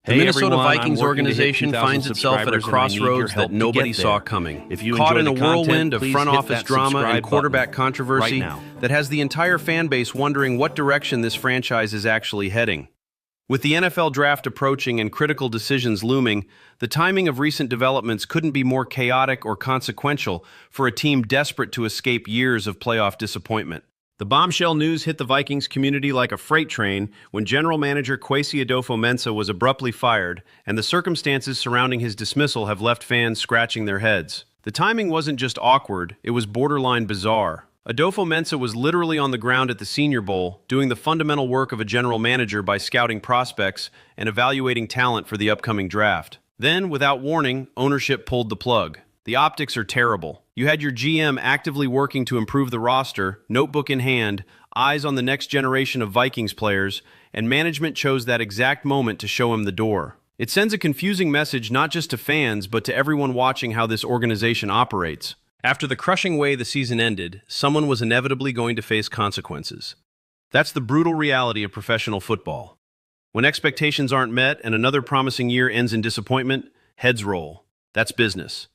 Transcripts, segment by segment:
The Hey Minnesota everyone, Vikings I'm working to hit organization 2,000 finds itself at a subscribers, and I need your crossroads help that to nobody get saw there. coming. If you Caught enjoy in a the content, whirlwind of please front hit office that drama and subscribe quarterback button controversy right now. that has the entire fan base wondering what direction this franchise is actually heading. With the NFL draft approaching and critical decisions looming, the timing of recent developments couldn't be more chaotic or consequential for a team desperate to escape years of playoff disappointment. The bombshell news hit the Vikings community like a freight train when general manager Kwesi Adofo-Mensah was abruptly fired, and the circumstances surrounding his dismissal have left fans scratching their heads. The timing wasn't just awkward, it was borderline bizarre. Adofo-Mensah was literally on the ground at the Senior Bowl, doing the fundamental work of a general manager by scouting prospects and evaluating talent for the upcoming draft. Then, without warning, ownership pulled the plug. The optics are terrible. You had your GM actively working to improve the roster, notebook in hand, eyes on the next generation of Vikings players, and management chose that exact moment to show him the door. It sends a confusing message not just to fans, but to everyone watching how this organization operates. After the crushing way the season ended, someone was inevitably going to face consequences. That's the brutal reality of professional football. When expectations aren't met and another promising year ends in disappointment, heads roll. That's business.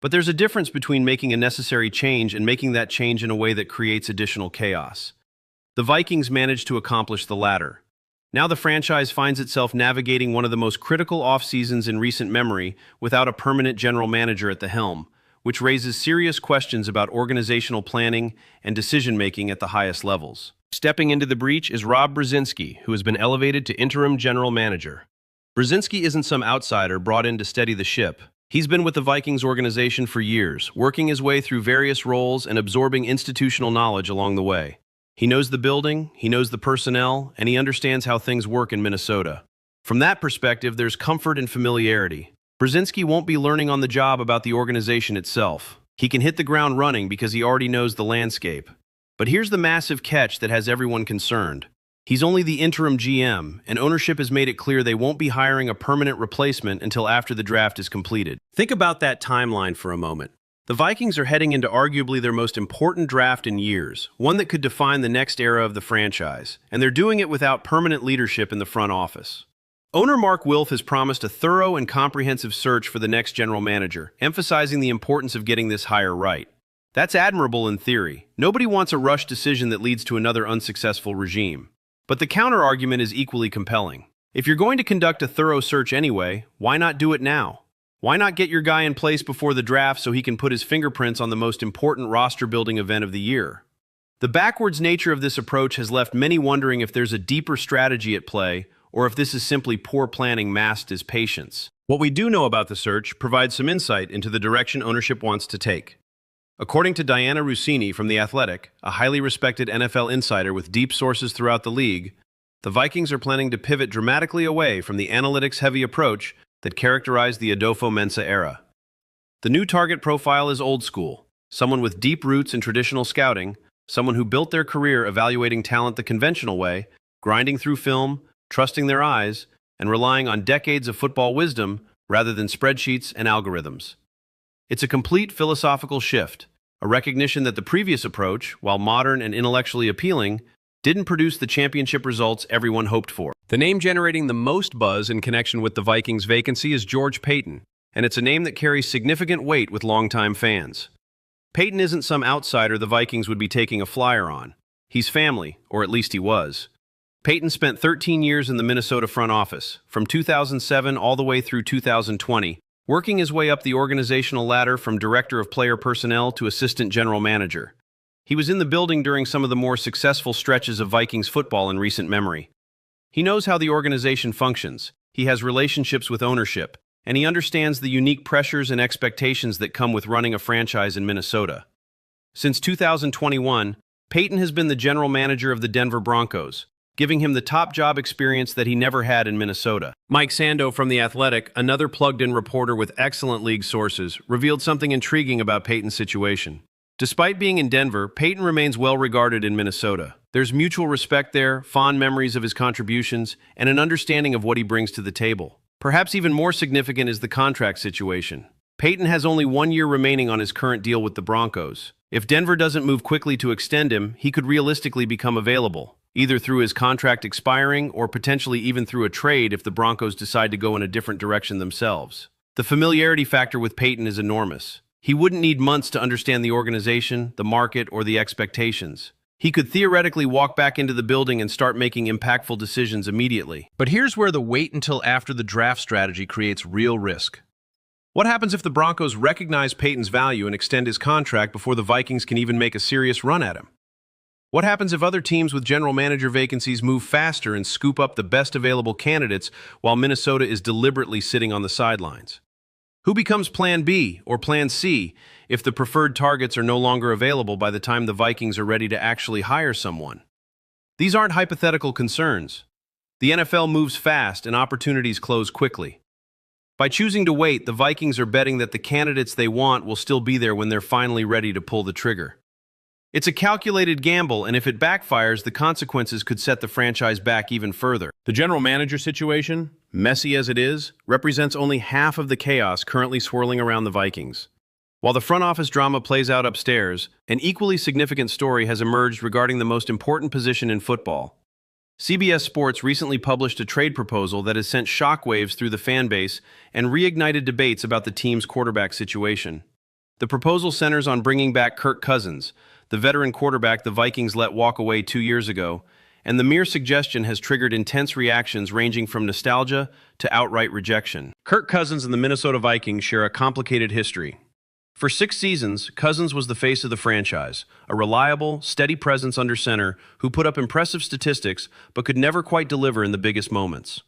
But there's a difference between making a necessary change and making that change in a way that creates additional chaos. The Vikings managed to accomplish the latter. Now the franchise finds itself navigating one of the most critical off-seasons in recent memory without a permanent general manager at the helm, which raises serious questions about organizational planning and decision-making at the highest levels. Stepping into the breach is Rob Brzezinski, who has been elevated to interim general manager. Brzezinski isn't some outsider brought in to steady the ship. He's been with the Vikings organization for years, working his way through various roles and absorbing institutional knowledge along the way. He knows the building, he knows the personnel, and he understands how things work in Minnesota. From that perspective, there's comfort and familiarity. Brzezinski won't be learning on the job about the organization itself. He can hit the ground running because he already knows the landscape. But here's the massive catch that has everyone concerned. He's only the interim GM, and ownership has made it clear they won't be hiring a permanent replacement until after the draft is completed. Think about that timeline for a moment. The Vikings are heading into arguably their most important draft in years, one that could define the next era of the franchise, and they're doing it without permanent leadership in the front office. Owner Mark Wilf has promised a thorough and comprehensive search for the next general manager, emphasizing the importance of getting this hire right. That's admirable in theory. Nobody wants a rushed decision that leads to another unsuccessful regime. But the counter-argument is equally compelling. If you're going to conduct a thorough search anyway, why not do it now? Why not get your guy in place before the draft so he can put his fingerprints on the most important roster-building event of the year? The backwards nature of this approach has left many wondering if there's a deeper strategy at play, or if this is simply poor planning masked as patience. What we do know about the search provides some insight into the direction ownership wants to take. According to Dianna Russini from The Athletic, a highly respected NFL insider with deep sources throughout the league, the Vikings are planning to pivot dramatically away from the analytics-heavy approach that characterized the Adofo-Mensah era. The new target profile is old school, someone with deep roots in traditional scouting, someone who built their career evaluating talent the conventional way, grinding through film, trusting their eyes, and relying on decades of football wisdom rather than spreadsheets and algorithms. It's a complete philosophical shift, a recognition that the previous approach, while modern and intellectually appealing, didn't produce the championship results everyone hoped for. The name generating the most buzz in connection with the Vikings' vacancy is George Paton, and it's a name that carries significant weight with longtime fans. Paton isn't some outsider the Vikings would be taking a flyer on. He's family, or at least he was. Paton spent 13 years in the Minnesota front office, from 2007 all the way through 2020, working his way up the organizational ladder from director of player personnel to assistant general manager. He was in the building during some of the more successful stretches of Vikings football in recent memory. He knows how the organization functions, he has relationships with ownership, and he understands the unique pressures and expectations that come with running a franchise in Minnesota. Since 2021, Paton has been the general manager of the Denver Broncos, giving him the top job experience that he never had in Minnesota. Mike Sando from The Athletic, another plugged-in reporter with excellent league sources, revealed something intriguing about Paton's situation. Despite being in Denver, Paton remains well regarded in Minnesota. There's mutual respect there, fond memories of his contributions, and an understanding of what he brings to the table. Perhaps even more significant is the contract situation. Paton has only 1 year remaining on his current deal with the Broncos. If Denver doesn't move quickly to extend him, he could realistically become available. either through his contract expiring or potentially even through a trade if the Broncos decide to go in a different direction themselves. The familiarity factor with Peyton is enormous. He wouldn't need months to understand the organization, the market, or the expectations. He could theoretically walk back into the building and start making impactful decisions immediately. But here's where the wait until after the draft strategy creates real risk. What happens if the Broncos recognize Peyton's value and extend his contract before the Vikings can even make a serious run at him? What happens if other teams with general manager vacancies move faster and scoop up the best available candidates while Minnesota is deliberately sitting on the sidelines? Who becomes Plan B or Plan C if the preferred targets are no longer available by the time the Vikings are ready to actually hire someone? These aren't hypothetical concerns. The NFL moves fast and opportunities close quickly. By choosing to wait, the Vikings are betting that the candidates they want will still be there when they're finally ready to pull the trigger. It's a calculated gamble, and if it backfires, the consequences could set the franchise back even further. The general manager situation, messy as it is, represents only half of the chaos currently swirling around the Vikings. While the front office drama plays out upstairs, an equally significant story has emerged regarding the most important position in football. CBS Sports recently published a trade proposal that has sent shockwaves through the fan base and reignited debates about the team's quarterback situation. The proposal centers on bringing back Kirk Cousins, the veteran quarterback the Vikings let walk away 2 years ago, and the mere suggestion has triggered intense reactions ranging from nostalgia to outright rejection. Kirk Cousins and the Minnesota Vikings share a complicated history. For 6 seasons, Cousins was the face of the franchise, a reliable, steady presence under center who put up impressive statistics but could never quite deliver in the biggest moments.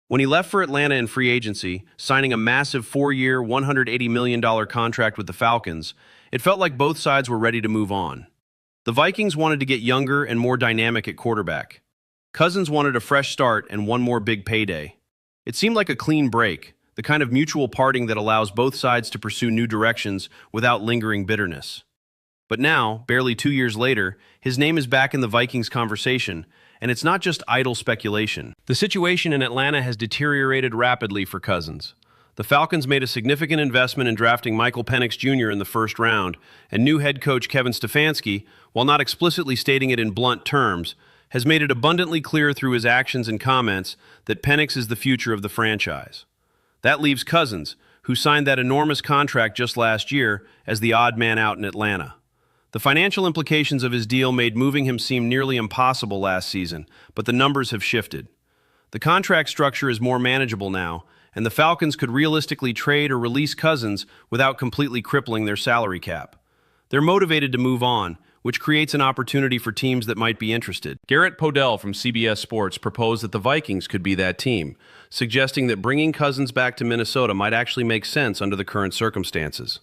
When he left for Atlanta in free agency, signing a massive 4-year, $180 million contract with the Falcons, it felt like both sides were ready to move on. The Vikings wanted to get younger and more dynamic at quarterback. Cousins wanted a fresh start and one more big payday. It seemed like a clean break, the kind of mutual parting that allows both sides to pursue new directions without lingering bitterness. But now, barely 2 years later, his name is back in the Vikings conversation, and it's not just idle speculation. The situation in Atlanta has deteriorated rapidly for Cousins. The Falcons made a significant investment in drafting Michael Penix Jr. in the first round, and new head coach Kevin Stefanski, while not explicitly stating it in blunt terms, has made it abundantly clear through his actions and comments that Penix is the future of the franchise. That leaves Cousins, who signed that enormous contract just last year, as the odd man out in Atlanta. The financial implications of his deal made moving him seem nearly impossible last season, but the numbers have shifted. The contract structure is more manageable now, and the Falcons could realistically trade or release Cousins without completely crippling their salary cap. They're motivated to move on, which creates an opportunity for teams that might be interested. Garrett Podell from CBS Sports proposed that the Vikings could be that team, suggesting that bringing Cousins back to Minnesota might actually make sense under the current circumstances.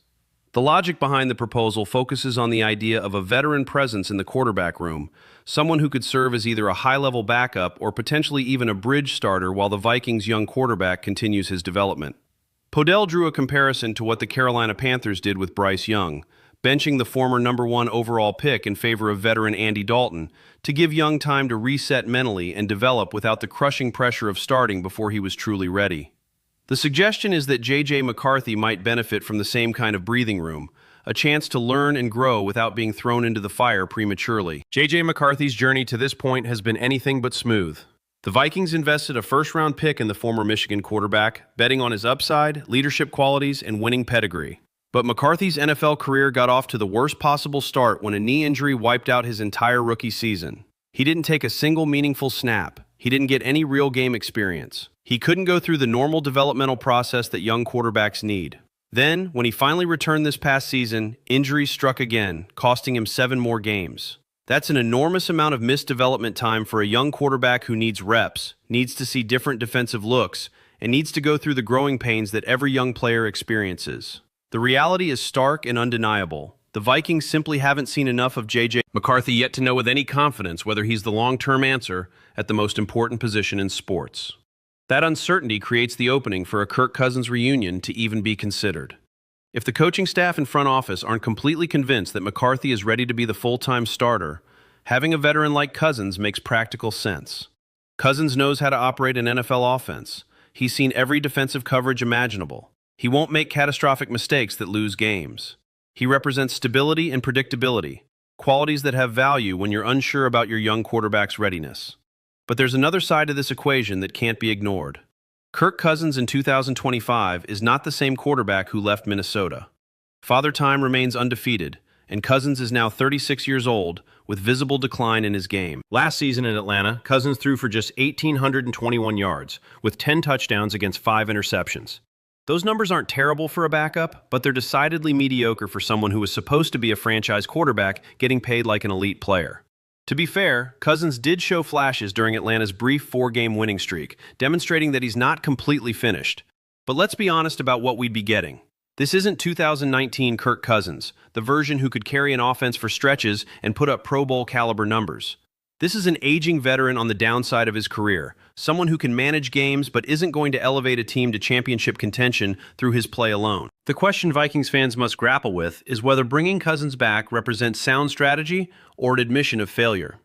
The logic behind the proposal focuses on the idea of a veteran presence in the quarterback room, someone who could serve as either a high-level backup or potentially even a bridge starter while the Vikings' young quarterback continues his development. Podell drew a comparison to what the Carolina Panthers did with Bryce Young, benching the former #1 overall pick in favor of veteran Andy Dalton to give Young time to reset mentally and develop without the crushing pressure of starting before he was truly ready. The suggestion is that J.J. McCarthy might benefit from the same kind of breathing room, a chance to learn and grow without being thrown into the fire prematurely. J.J. McCarthy's journey to this point has been anything but smooth. The Vikings invested a first-round pick in the former Michigan quarterback, betting on his upside, leadership qualities, and winning pedigree. But McCarthy's NFL career got off to the worst possible start when a knee injury wiped out his entire rookie season. He didn't take a single meaningful snap. He didn't get any real game experience. He couldn't go through the normal developmental process that young quarterbacks need. Then, when he finally returned this past season, injuries struck again, costing him 7 more games. That's an enormous amount of missed development time for a young quarterback who needs reps, needs to see different defensive looks, and needs to go through the growing pains that every young player experiences. The reality is stark and undeniable. The Vikings simply haven't seen enough of J.J. McCarthy yet to know with any confidence whether he's the long-term answer at the most important position in sports. That uncertainty creates the opening for a Kirk Cousins reunion to even be considered. If the coaching staff and front office aren't completely convinced that McCarthy is ready to be the full-time starter, having a veteran like Cousins makes practical sense. Cousins knows how to operate an NFL offense. He's seen every defensive coverage imaginable. He won't make catastrophic mistakes that lose games. He represents stability and predictability. qualities that have value when you're unsure about your young quarterback's readiness. But there's another side to this equation that can't be ignored. Kirk Cousins in 2025 is not the same quarterback who left Minnesota. Father Time remains undefeated, and Cousins is now 36 years old, with visible decline in his game. Last season in Atlanta, Cousins threw for just 1,821 yards, with 10 touchdowns against 5 interceptions. Those numbers aren't terrible for a backup, but they're decidedly mediocre for someone who was supposed to be a franchise quarterback getting paid like an elite player. To be fair, Cousins did show flashes during Atlanta's brief 4-game winning streak, demonstrating that he's not completely finished. But let's be honest about what we'd be getting. This isn't 2019 Kirk Cousins, the version who could carry an offense for stretches and put up Pro Bowl caliber numbers. This is an aging veteran on the downside of his career, someone who can manage games but isn't going to elevate a team to championship contention through his play alone. The question Vikings fans must grapple with is whether bringing Cousins back represents sound strategy or an admission of failure.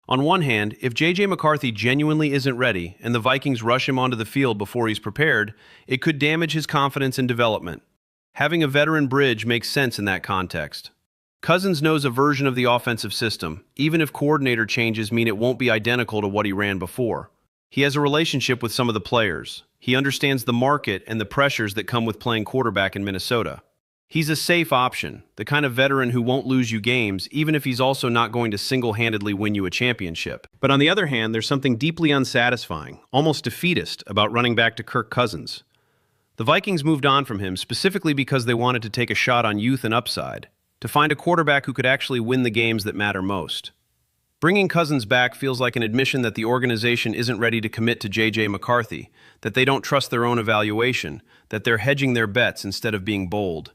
On one hand, if J.J. McCarthy genuinely isn't ready and the Vikings rush him onto the field before he's prepared, it could damage his confidence and development. Having a veteran bridge makes sense in that context. Cousins knows a version of the offensive system, even if coordinator changes mean it won't be identical to what he ran before. He has a relationship with some of the players. He understands the market and the pressures that come with playing quarterback in Minnesota. He's a safe option, the kind of veteran who won't lose you games, even if he's also not going to single-handedly win you a championship. But on the other hand, there's something deeply unsatisfying, almost defeatist, about running back to Kirk Cousins. The Vikings moved on from him specifically because they wanted to take a shot on youth and upside, to find a quarterback who could actually win the games that matter most. Bringing Cousins back feels like an admission that the organization isn't ready to commit to J.J. McCarthy, that they don't trust their own evaluation, that they're hedging their bets instead of being bold.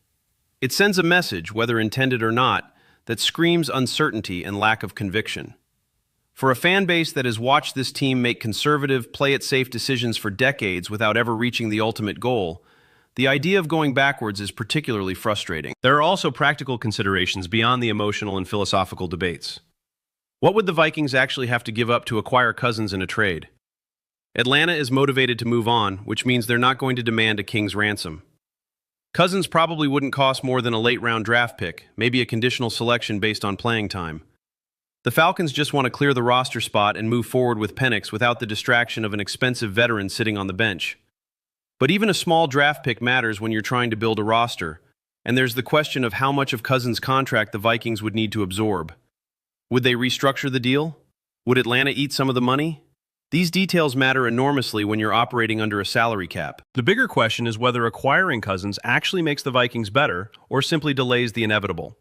It sends a message, whether intended or not, that screams uncertainty and lack of conviction. For a fan base that has watched this team make conservative, play-it-safe decisions for decades without ever reaching the ultimate goal, the idea of going backwards is particularly frustrating. There are also practical considerations beyond the emotional and philosophical debates. What would the Vikings actually have to give up to acquire Cousins in a trade? Atlanta is motivated to move on, which means they're not going to demand a king's ransom. Cousins probably wouldn't cost more than a late-round draft pick, maybe a conditional selection based on playing time. The Falcons just want to clear the roster spot and move forward with Penix without the distraction of an expensive veteran sitting on the bench. But even a small draft pick matters when you're trying to build a roster, and there's the question of how much of Cousins' contract the Vikings would need to absorb. Would they restructure the deal? Would Atlanta eat some of the money? These details matter enormously when you're operating under a salary cap. The bigger question is whether acquiring Cousins actually makes the Vikings better or simply delays the inevitable.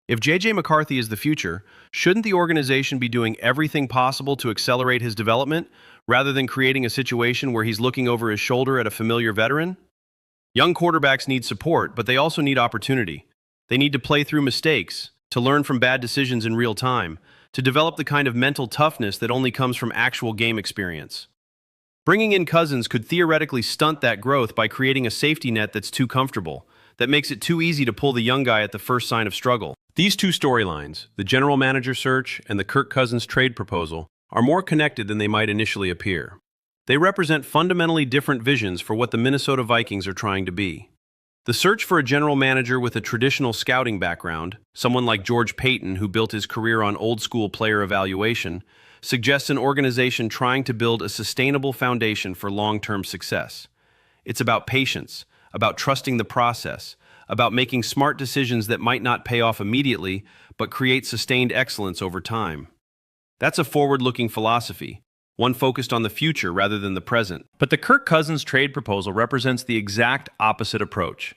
If J.J. McCarthy is the future, shouldn't the organization be doing everything possible to accelerate his development, rather than creating a situation where he's looking over his shoulder at a familiar veteran? Young quarterbacks need support, but they also need opportunity. They need to play through mistakes, to learn from bad decisions in real time, to develop the kind of mental toughness that only comes from actual game experience. Bringing in Cousins could theoretically stunt that growth by creating a safety net that's too comfortable, that makes it too easy to pull the young guy at the first sign of struggle. These two storylines, the general manager search and the Kirk Cousins trade proposal, are more connected than they might initially appear. They represent fundamentally different visions for what the Minnesota Vikings are trying to be. The search for a general manager with a traditional scouting background, someone like George Paton who built his career on old-school player evaluation, suggests an organization trying to build a sustainable foundation for long-term success. It's about patience, about trusting the process, about making smart decisions that might not pay off immediately, but create sustained excellence over time. That's a forward-looking philosophy, one focused on the future rather than the present. But the Kirk Cousins trade proposal represents the exact opposite approach.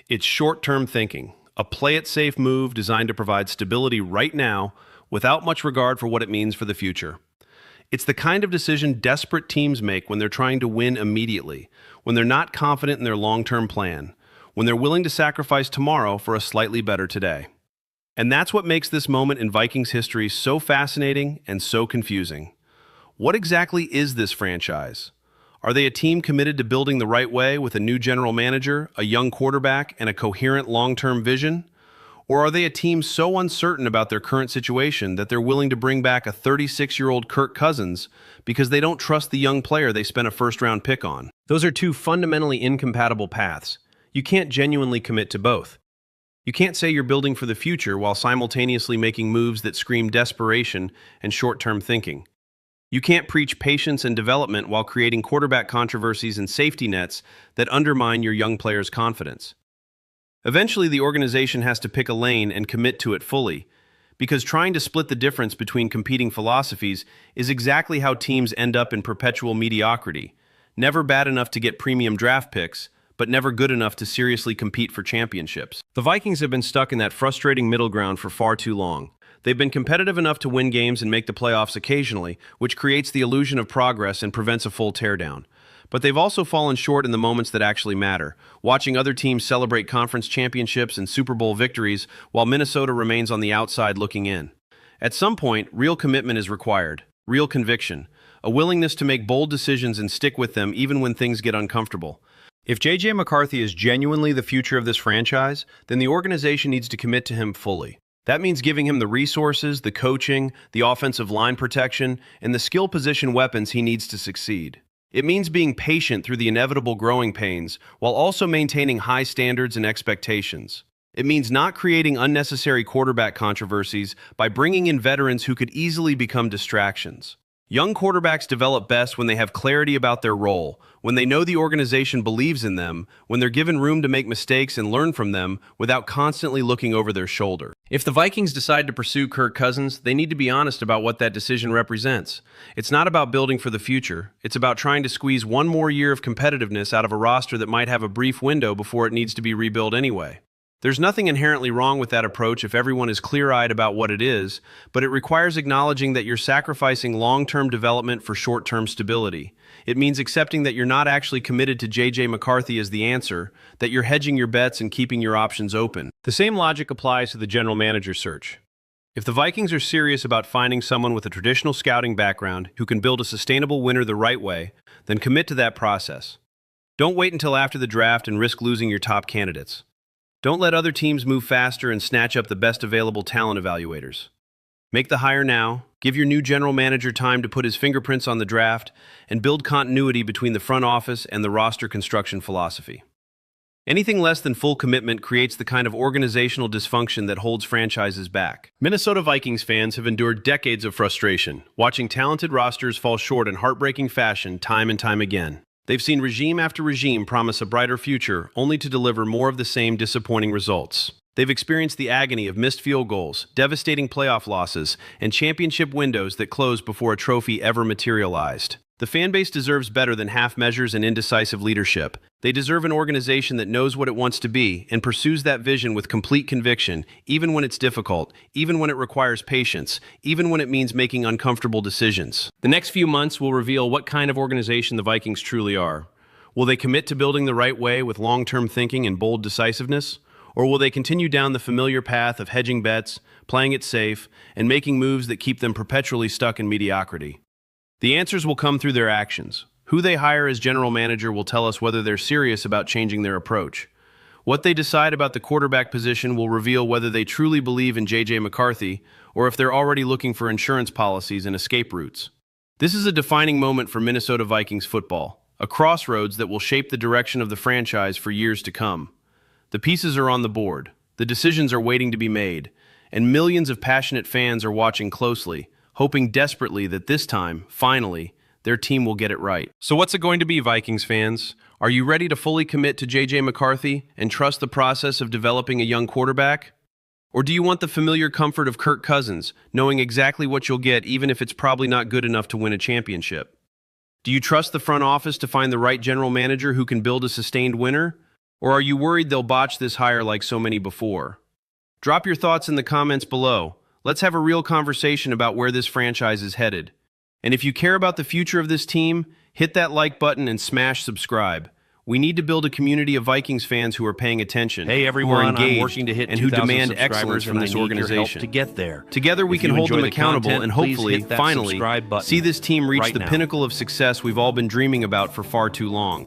It's short-term thinking, a play-it-safe move designed to provide stability right now without much regard for what it means for the future. It's the kind of decision desperate teams make when they're trying to win immediately, when they're not confident in their long-term plan, when they're willing to sacrifice tomorrow for a slightly better today. And that's what makes this moment in Vikings history so fascinating and so confusing. What exactly is this franchise? Are they a team committed to building the right way with a new general manager, a young quarterback, and a coherent long-term vision? Or are they a team so uncertain about their current situation that they're willing to bring back a 36-year-old Kirk Cousins because they don't trust the young player they spent a first-round pick on? Those are two fundamentally incompatible paths. You can't genuinely commit to both. You can't say you're building for the future while simultaneously making moves that scream desperation and short-term thinking. You can't preach patience and development while creating quarterback controversies and safety nets that undermine your young players' confidence. Eventually, the organization has to pick a lane and commit to it fully, because trying to split the difference between competing philosophies is exactly how teams end up in perpetual mediocrity, never bad enough to get premium draft picks, but never good enough to seriously compete for championships. The Vikings have been stuck in that frustrating middle ground for far too long. They've been competitive enough to win games and make the playoffs occasionally, which creates the illusion of progress and prevents a full teardown. But they've also fallen short in the moments that actually matter, watching other teams celebrate conference championships and Super Bowl victories while Minnesota remains on the outside looking in. At some point, real commitment is required, real conviction, a willingness to make bold decisions and stick with them even when things get uncomfortable. If J.J. McCarthy is genuinely the future of this franchise, then the organization needs to commit to him fully. That means giving him the resources, the coaching, the offensive line protection, and the skill position weapons he needs to succeed. It means being patient through the inevitable growing pains, while also maintaining high standards and expectations. It means not creating unnecessary quarterback controversies by bringing in veterans who could easily become distractions. Young quarterbacks develop best when they have clarity about their role, when they know the organization believes in them, when they're given room to make mistakes and learn from them without constantly looking over their shoulder. If the Vikings decide to pursue Kirk Cousins, they need to be honest about what that decision represents. It's not about building for the future. It's about trying to squeeze one more year of competitiveness out of a roster that might have a brief window before it needs to be rebuilt anyway. There's nothing inherently wrong with that approach if everyone is clear-eyed about what it is, but it requires acknowledging that you're sacrificing long-term development for short-term stability. It means accepting that you're not actually committed to J.J. McCarthy as the answer, that you're hedging your bets and keeping your options open. The same logic applies to the general manager search. If the Vikings are serious about finding someone with a traditional scouting background who can build a sustainable winner the right way, then commit to that process. Don't wait until after the draft and risk losing your top candidates. Don't let other teams move faster and snatch up the best available talent evaluators. Make the hire now, give your new general manager time to put his fingerprints on the draft, and build continuity between the front office and the roster construction philosophy. Anything less than full commitment creates the kind of organizational dysfunction that holds franchises back. Minnesota Vikings fans have endured decades of frustration, watching talented rosters fall short in heartbreaking fashion time and time again. They've seen regime after regime promise a brighter future, only to deliver more of the same disappointing results. They've experienced the agony of missed field goals, devastating playoff losses, and championship windows that closed before a trophy ever materialized. The fan base deserves better than half measures and indecisive leadership. They deserve an organization that knows what it wants to be and pursues that vision with complete conviction, even when it's difficult, even when it requires patience, even when it means making uncomfortable decisions. The next few months will reveal what kind of organization the Vikings truly are. Will they commit to building the right way with long-term thinking and bold decisiveness? Or will they continue down the familiar path of hedging bets, playing it safe, and making moves that keep them perpetually stuck in mediocrity? The answers will come through their actions. Who they hire as general manager will tell us whether they're serious about changing their approach. What they decide about the quarterback position will reveal whether they truly believe in J.J. McCarthy or if they're already looking for insurance policies and escape routes. This is a defining moment for Minnesota Vikings football, a crossroads that will shape the direction of the franchise for years to come. The pieces are on the board, the decisions are waiting to be made, and millions of passionate fans are watching closely, hoping desperately that this time, finally, their team will get it right. So what's it going to be, Vikings fans? Are you ready to fully commit to J.J. McCarthy and trust the process of developing a young quarterback? Or do you want the familiar comfort of Kirk Cousins, knowing exactly what you'll get even if it's probably not good enough to win a championship? Do you trust the front office to find the right general manager who can build a sustained winner? Or are you worried they'll botch this hire like so many before? Drop your thoughts in the comments below. Let's have a real conversation about where this franchise is headed. And if you care about the future of this team, hit that like button and smash subscribe. We need to build a community of Vikings fans who are paying attention, Hey everyone, who are engaged, I'm working to hit and who 2,000 demand excellence subscribers, from and this I need your help organization. to get there. Together we If can you hold them enjoy the accountable content, and please hopefully, hit that finally, subscribe button see this team reach right the now. pinnacle of success we've all been dreaming about for far too long.